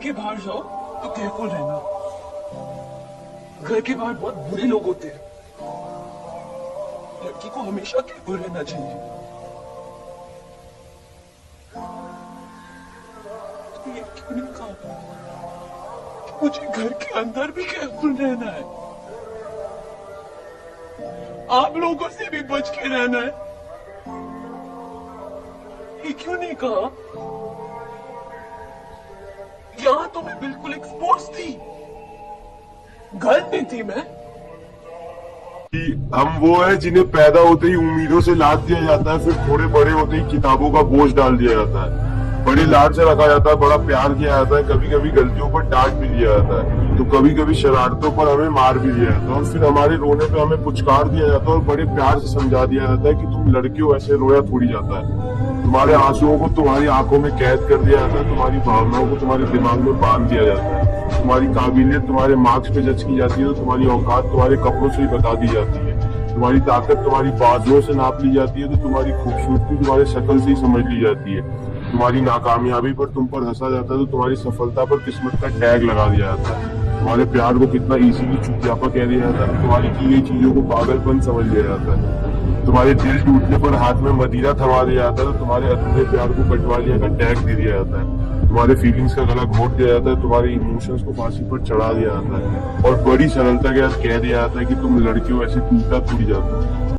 के बाहर जाओ तो केयरफुल रहना। घर के बाहर बहुत बुरे लोग होते हैं। लड़की को हमेशा केयरफुल रहना चाहिए। तुमने ये क्यों नहीं कहा कि मुझे घर के अंदर भी केयरफुल रहना है, आप लोगों से भी बच के रहना है? ये क्यों नहीं कहा? यहां तो मैं बिल्कुल एक्सपोज थी, घर में थी मैं। कि हम वो है जिन्हें पैदा होते ही उम्मीदों से लाद दिया जाता है, फिर थोड़े बड़े होते ही किताबों का बोझ डाल दिया जाता है। बड़े लाड से रखा जाता है, बड़ा प्यार किया जाता है, कभी कभी गलतियों पर डांट भी दिया जाता है, तो कभी कभी शरारतों पर हमें मार भी दिया जाता है, और फिर हमारे रोने पे हमें पुचकार दिया जाता है और बड़े प्यार से समझा दिया जाता है कि तुम लड़कियों ऐसे रोया थोड़ी जाता है। तुम्हारे आंसुओं को तुम्हारी आंखों में कैद कर दिया जाता है, तुम्हारी भावनाओं को तुम्हारे दिमाग में बांध दिया जाता है, तुम्हारी काबिलियत तुम्हारे मार्क्स पे जज की जाती है, तो तुम्हारी औकात तुम्हारे कपड़ों से ही बता दी जाती है, तुम्हारी ताकत तुम्हारी बाजुओं से नाप ली जाती है, तो तुम्हारी खूबसूरती तुम्हारे शक्ल से ही समझ ली जाती है, तुम्हारी नाकामयाबी पर तुम पर हंसा जाता है, तो तुम्हारी सफलता पर किस्मत का टैग लगा दिया जाता है, तुम्हारे प्यार को कितना इजीली चुपचापा कह दिया जाता है, तुम्हारी की गई चीजों को पागलपन समझ लिया जाता है, तुम्हारे दिल टूटने पर हाथ में मदिरा थमा दिया जाता है, तो तुम्हारे अधूरे प्यार को कटवा लिया का टैग दे दिया जाता है, तुम्हारे फीलिंग्स का गला घोट दिया जाता है, तुम्हारे इमोशंस को फांसी पर चढ़ा दिया जाता है, और बड़ी सरलता के साथ कह दिया जाता है कि तुम लड़कियों ऐसे टूटा थोड़ी जाता है।